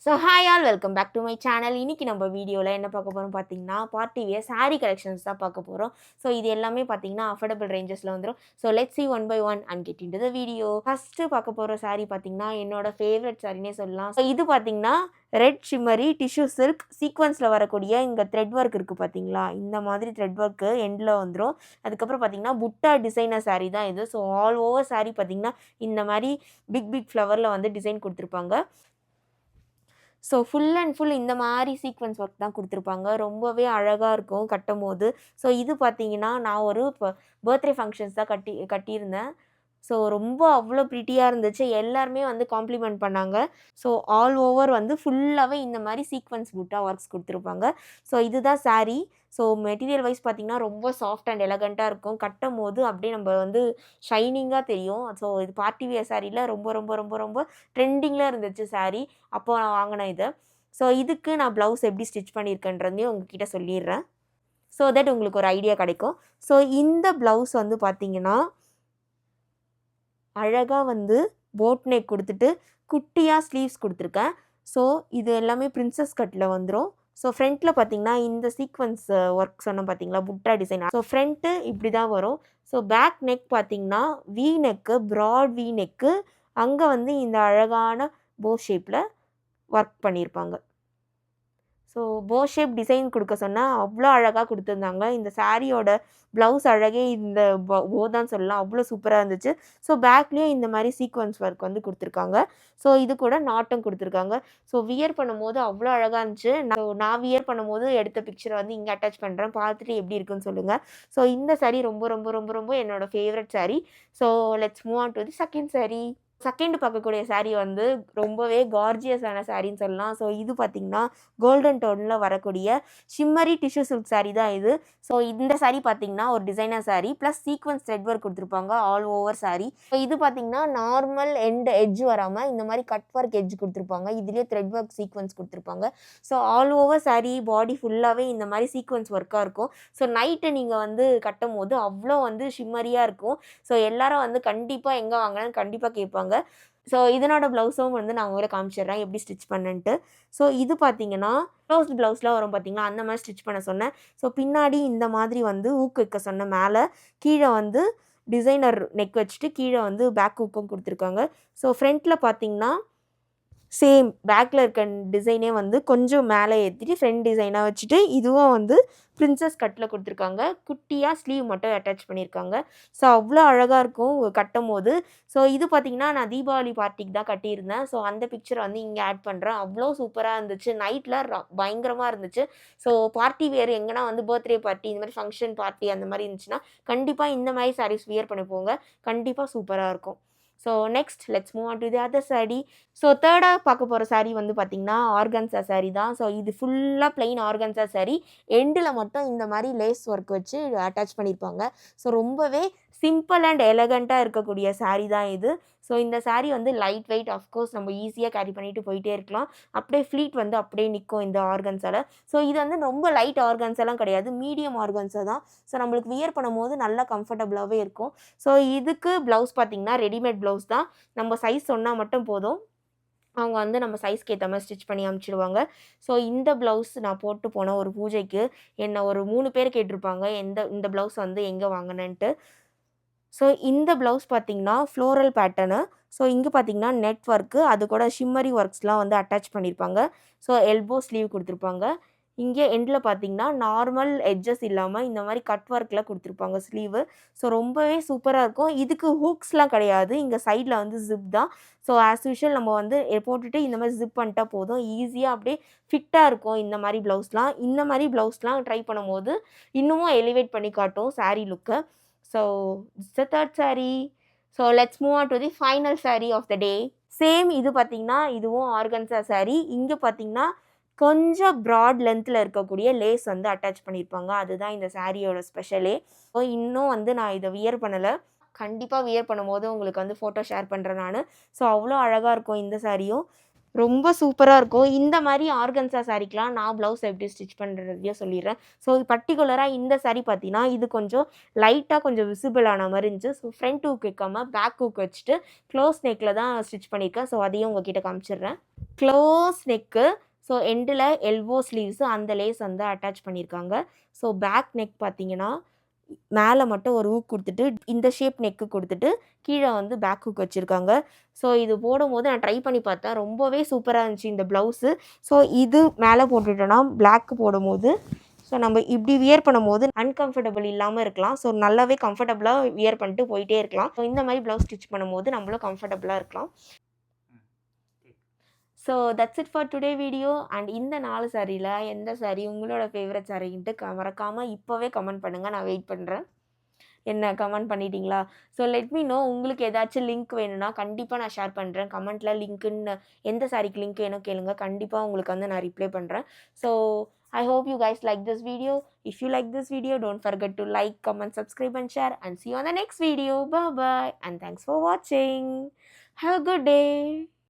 So hi all welcome back to my channel. இன்றைக்கி நம்ம வீடியோவில் என்ன பார்க்க போகிறோம் பார்த்தீங்கன்னா, பார்ட்டி வியர் சாரீ கலெக்ஷன்ஸ் தான் பார்க்க போகிறோம். ஸோ இது எல்லாமே பார்த்தீங்கன்னா அஃபோர்டபுள் ரேஞ்சஸில் வந்துடும். So let's see one by one and get into the video. First பார்க்க போகிற சாரீ பார்த்தீங்கன்னா என்னோட ஃபேவரட் சாரினே சொல்லலாம். ஸோ இது பார்த்தீங்கன்னா ரெட் ஷிம்மரி டிஷ்யூ சில்க் சீக்வன்ஸில் வரக்கூடிய இங்கே த்ரெட் ஒர்க் இருக்குது பார்த்தீங்களா, இந்த மாதிரி த்ரெட் ஒர்க்கு எண்டில் வந்துடும். அதுக்கப்புறம் பார்த்தீங்கன்னா புட்டா டிசைனர் சாரீ தான் இது. ஸோ ஆல் ஓவர் சாரீ பார்த்தீங்கன்னா இந்த மாதிரி பிக் பிக் ஃப்ளவரில் வந்து டிசைன் கொடுத்துருப்பாங்க. ஸோ ஃபுல் அண்ட் ஃபுல் இந்த மாதிரி சீக்வன்ஸ் ஒர்க் தான் கொடுத்துருப்பாங்க. ரொம்பவே அழகாக இருக்கும் கட்டும்போது. ஸோ இது பார்த்தீங்கன்னா நான் ஒரு பர்த்டே ஃபங்க்ஷன்ஸ் தான் கட்டியிருந்தேன். ஸோ ரொம்ப அவ்வளோ ப்ரிட்டியாக இருந்துச்சு. எல்லாருமே வந்து காம்ப்ளிமெண்ட் பண்ணாங்க. ஸோ ஆல் ஓவர் வந்து ஃபுல்லாகவே இந்த மாதிரி சீக்வன்ஸ் புட்டா ஒர்க்ஸ் கொடுத்துருப்பாங்க. ஸோ இதுதான் சாரீ. ஸோ மெட்டீரியல் வைஸ் பார்த்திங்கன்னா ரொம்ப சாஃப்ட் அண்ட் எலகண்ட்டாக இருக்கும். கட்டும்போது அப்படியே நம்ம வந்து ஷைனிங்காக தெரியும். ஸோ இது பார்ட்டி வியர் சாரியில் ரொம்ப ரொம்ப ரொம்ப ரொம்ப ட்ரெண்டிங்கில் இருந்துச்சு சாரீ. அப்போ நான் வாங்கினேன் இதை. ஸோ இதுக்கு நான் ப்ளவுஸ் எப்படி ஸ்டிச் பண்ணியிருக்கேன்றதையும் உங்ககிட்ட சொல்லிடுறேன். ஸோ தட் உங்களுக்கு ஒரு ஐடியா கிடைக்கும். ஸோ இந்த ப்ளவுஸ் வந்து பார்த்திங்கன்னா அழகாக வந்து போட் நெக் கொடுத்துட்டு குட்டியாக ஸ்லீவ்ஸ் கொடுத்துருக்கேன். ஸோ இது எல்லாமே பிரின்சஸ் கட்டில் வந்துடும். ஸோ ஃப்ரண்ட்டில் பார்த்தீங்கன்னா இந்த சீக்வன்ஸ் ஒர்க் சொன்னோம் பார்த்தீங்களா, புட்டா டிசைன். ஸோ ஃப்ரண்ட்டு இப்படி தான் வரும். ஸோ பேக் நெக் பார்த்தீங்கன்னா V neck, broad V neck, அங்கே வந்து இந்த அழகான போ ஷேப்பில் ஒர்க் பண்ணியிருப்பாங்க. ஸோ போ ஷேப் டிசைன் கொடுக்க சொன்னால் அவ்வளோ அழகாக கொடுத்துருந்தாங்க. இந்த சாரியோட ப்ளவுஸ் அழகே இந்த போ தான் சொல்லலாம், அவ்வளோ சூப்பராக இருந்துச்சு. ஸோ பேக்லேயும் இந்த மாதிரி சீக்வன்ஸ் ஒர்க் வந்து கொடுத்துருக்காங்க. ஸோ இது கூட நாட்டம் கொடுத்துருக்காங்க. ஸோ வியர் பண்ணும்போது அவ்வளோ அழகாக இருந்துச்சு. நான் வியர் பண்ணும்போது எடுத்த பிக்சரை வந்து இங்கே அட்டாச் பண்ணுறேன், பார்த்துட்டு எப்படி இருக்குன்னு சொல்லுங்கள். ஸோ இந்த சாரீ ரொம்ப ரொம்ப ரொம்ப ரொம்ப என்னோடய favourite sari. So let's move on to the second sari. Second பார்க்கக்கூடிய சாரீ வந்து ரொம்பவே கார்ஜியஸான சாரின்னு சொல்லலாம். ஸோ இது பார்த்திங்கன்னா கோல்டன் டோனில் வரக்கூடிய ஷிம்மரி டிஷ்யூ சில்க் சாரீ தான் இது. ஸோ இந்த சாரீ பார்த்திங்கன்னா ஒரு designer sari plus sequence thread work கொடுத்துருப்பாங்க ஆல் ஓவர் சாரீ. ஸோ இது பார்த்திங்கன்னா நார்மல் எட்ஜ் வராமல் இந்த மாதிரி கட் ஒர்க் எட்ஜ் கொடுத்துருப்பாங்க. இதுலேயே த்ரெட் ஒர்க் சீக்வன்ஸ் கொடுத்துருப்பாங்க. ஸோ ஆல் ஓவர் சாரீ பாடி ஃபுல்லாகவே இந்த மாதிரி சீக்வன்ஸ் ஒர்க்காக இருக்கும். ஸோ நைட்டு நீங்கள் வந்து கட்டும் போது அவ்வளோ வந்து ஷிம்மரியாக இருக்கும். ஸோ எல்லாரும் வந்து கண்டிப்பாக எங்கே வாங்கினேன்னு கண்டிப்பாக கேட்பாங்க. ஸோ இதனோட ப்ளவுஸும் வந்து நான் உங்களை காமிச்சிடுறேன் எப்படி ஸ்டிச் பண்ணேன்ட்டு. ஸோ இது பார்த்தீங்கன்னா க்ளோஸ்ட் ப்ளவுஸ்லாம் வரும் பார்த்தீங்களா, அந்த மாதிரி ஸ்டிச் பண்ண சொன்னேன். ஸோ பின்னாடி இந்த மாதிரி வந்து ஊக்கு வைக்க சொன்னேன். மேலே கீழே வந்து டிசைனர் நெக் வச்சுட்டு கீழே வந்து பேக் ஊக்கும் கொடுத்துருக்காங்க. ஸோ ஃப்ரண்ட்டில் பார்த்தீங்கன்னா சேம் பேக்கில் இருக்க டிசைனே வந்து கொஞ்சம் மேலே ஏற்றிட்டு ஃப்ரண்ட் டிசைனாக வச்சுட்டு இதுவும் வந்து பிரின்சஸ் கட்டில் கொடுத்துருக்காங்க. குட்டியாக ஸ்லீவ் மட்டும் அட்டாச் பண்ணியிருக்காங்க. ஸோ அவ்வளோ அழகாக இருக்கும் கட்டும் போது. ஸோ இது பார்த்திங்கன்னா நான் தீபாவளி பார்ட்டிக்கு தான் கட்டியிருந்தேன். ஸோ அந்த பிக்சர் வந்து இங்கே ஆட் பண்ணுறேன். அவ்வளோ சூப்பராக இருந்துச்சு. நைட்டில் பயங்கரமாக இருந்துச்சு. ஸோ பார்ட்டி வேர் எங்கன்னா வந்து பர்த்டே பார்ட்டி இந்த மாதிரி ஃபங்க்ஷன் பார்ட்டி அந்த மாதிரி இருந்துச்சுன்னா கண்டிப்பாக இந்த மாதிரி சாரீஸ் வியர் பண்ணி போங்க. கண்டிப்பாக சூப்பராக இருக்கும். So next let's move on to the other sari. So தேர்டாக பார்க்க போகிற சாரீ வந்து பார்த்திங்கன்னா ஆர்கன்சா சாரீ தான். ஸோ இது ஃபுல்லாக பிளெயின் ஆர்கன்சா சாரீ. எண்டில் மட்டும் இந்த மாதிரி லேஸ் ஒர்க் வச்சு அட்டாச் பண்ணியிருப்பாங்க. ஸோ ரொம்பவே சிம்பிள் அண்ட் எலகண்ட்டாக இருக்கக்கூடிய சாரீ தான் இது. ஸோ இந்த சாரீ வந்து லைட் வெயிட், அஃப்கோர்ஸ் நம்ம ஈஸியாக கேரி பண்ணிட்டு போயிட்டே இருக்கலாம். அப்படியே ஃப்ளீட் வந்து அப்படியே நிற்கும் இந்த ஆர்கன்ஸால். ஸோ இது வந்து ரொம்ப லைட் ஆர்கன்ஸாலாம் கிடையாது, மீடியம் ஆர்கன்ஸா தான். ஸோ நம்மளுக்கு வியர் பண்ணும்போது நல்லா கம்ஃபர்டபுளாகவே இருக்கும். ஸோ இதுக்கு ப்ளவுஸ் பார்த்திங்கன்னா ரெடிமேட் ப்ளவுஸ் தான். நம்ம சைஸ் சொன்னால் மட்டும் போதும், அவங்க வந்து நம்ம சைஸ்க்கு ஏற்ற மாதிரி ஸ்டிச் பண்ணி அனுப்பிச்சிடுவாங்க. ஸோ இந்த ப்ளவுஸ் நான் போட்டு போன ஒரு பூஜைக்கு என்னை ஒரு 3 பேர் கேட்டிருப்பாங்க இந்த ப்ளவுஸ் வந்து எங்கே வாங்கினேன்ட்டு. ஸோ இந்த ப்ளவுஸ் பார்த்திங்கன்னா ஃப்ளோரல் பேட்டர்னு. ஸோ இங்கே பார்த்திங்கன்னா நெட் ஒர்க்கு, அது கூட ஷிம்மரி ஒர்க்ஸ்லாம் வந்து அட்டாச் பண்ணியிருப்பாங்க. ஸோ எல்போ ஸ்லீவ் கொடுத்துருப்பாங்க. இங்கே எண்டில் பார்த்திங்கன்னா நார்மல் எட்ஜஸ் இல்லாமல் இந்த மாதிரி கட் ஒர்க்கில் கொடுத்துருப்பாங்க ஸ்லீவு. ஸோ ரொம்பவே சூப்பராக இருக்கும். இதுக்கு ஹூக்ஸ்லாம் கிடையாது, இங்கே சைடில் வந்து ஜிப் தான். ஸோ ஆஸ் யூஷுவல் நம்ம வந்து போட்டுட்டு இந்த மாதிரி ஜிப் பண்ணிட்டா போதும், ஈஸியாக அப்படியே ஃபிட்டாக இருக்கும் இந்த மாதிரி ப்ளவுஸ்லாம். இந்த மாதிரி ப்ளவுஸ்லாம் ட்ரை பண்ணும்போது இன்னமும் எலிவேட் பண்ணி காட்டும் சாரீ லுக்கை. So it's the third sari. So let's move on to the final sari of the day. Same இது பார்த்திங்கன்னா இதுவும் ஆர்கன்சா சாரீ. இங்கே பார்த்திங்கன்னா கொஞ்சம் ப்ராட் லென்த்தில் இருக்கக்கூடிய லேஸ் வந்து அட்டாச் பண்ணியிருப்பாங்க. அதுதான் இந்த சாரியோட ஸ்பெஷலே. ஸோ இன்னும் வந்து நான் இதை வியர் பண்ணலை. கண்டிப்பாக வியர் பண்ணும்போது உங்களுக்கு வந்து ஃபோட்டோ ஷேர் பண்ணுறேன் நான். ஸோ அவ்வளோ அழகாக இருக்கும் இந்த சாரியும். ரொம்ப சூப்பராக இருக்கும். இந்த மாதிரி ஆர்கன்ஸா சாரீக்கெலாம் நான் ப்ளவுஸ் எப்படி ஸ்டிச் பண்ணுறதையும் சொல்லிடுறேன். ஸோ பர்டிகுலராக இந்த சாரீ பார்த்தீங்கன்னா இது கொஞ்சம் லைட்டாக கொஞ்சம் விசிபிள் ஆன மாதிரி இருந்துச்சு. ஸோ ஃப்ரண்ட் ஹூக் வைக்காமல் பேக் ஹூக் வச்சுட்டு க்ளோஸ் நெக்கில் தான் ஸ்டிச் பண்ணியிருக்கேன். ஸோ அதையும் உங்ககிட்ட காமிச்சிடுறேன். க்ளோஸ் நெக்கு, ஸோ எண்டில் எல்போ ஸ்லீவ்ஸு அந்த லேஸ் வந்து அட்டாச் பண்ணியிருக்காங்க. ஸோ பேக் நெக் பார்த்தீங்கன்னா மேலே மட்டும் ஒரு ஹூக் கொடுத்துட்டு இந்த ஷேப் நெக்கு கொடுத்துட்டு கீழே வந்து பேக் ஹூக் வச்சுருக்காங்க. ஸோ இது போடும்போது நான் ட்ரை பண்ணி பார்த்தேன். ரொம்பவே சூப்பராக இருந்துச்சு இந்த ப்ளவுஸு. ஸோ இது மேலே போட்டுட்டோன்னா பிளாக் போடும்போது ஸோ நம்ம இப்படி வியர் பண்ணும்போது அன்கம்ஃபர்டபுள் இல்லாமல் இருக்கலாம். ஸோ நல்லாவே கம்ஃபர்டபுளாக வியர் பண்ணிட்டு போயிட்டே இருக்கலாம். ஸோ இந்த மாதிரி ப்ளவுஸ் ஸ்டிச் பண்ணும்போது நம்மளும் கம்ஃபர்டபுளாக இருக்கலாம். So that's it for today video. And இந்த 4 சாரியில் எந்த சாரி உங்களோட ஃபேவரட் சாரின்ட்டு மறக்காமல் இப்போவே கமெண்ட் பண்ணுங்கள். நான் வெயிட் பண்ணுறேன். என்ன கமெண்ட் பண்ணிட்டீங்களா? So let me know. உங்களுக்கு ஏதாச்சும் லிங்க் வேணும்னா கண்டிப்பாக நான் ஷேர் பண்ணுறேன். கமெண்ட்டில் லிங்க்குன்னு எந்த சாரிக்கு லிங்க் வேணும் கேளுங்க. கண்டிப்பாக உங்களுக்கு வந்து நான் ரிப்ளை பண்ணுறேன். So I hope you guys like this video. If you like this video, don't forget to like, comment, subscribe and share, and see you on the next video. Bye bye and thanks for watching. Have a good day.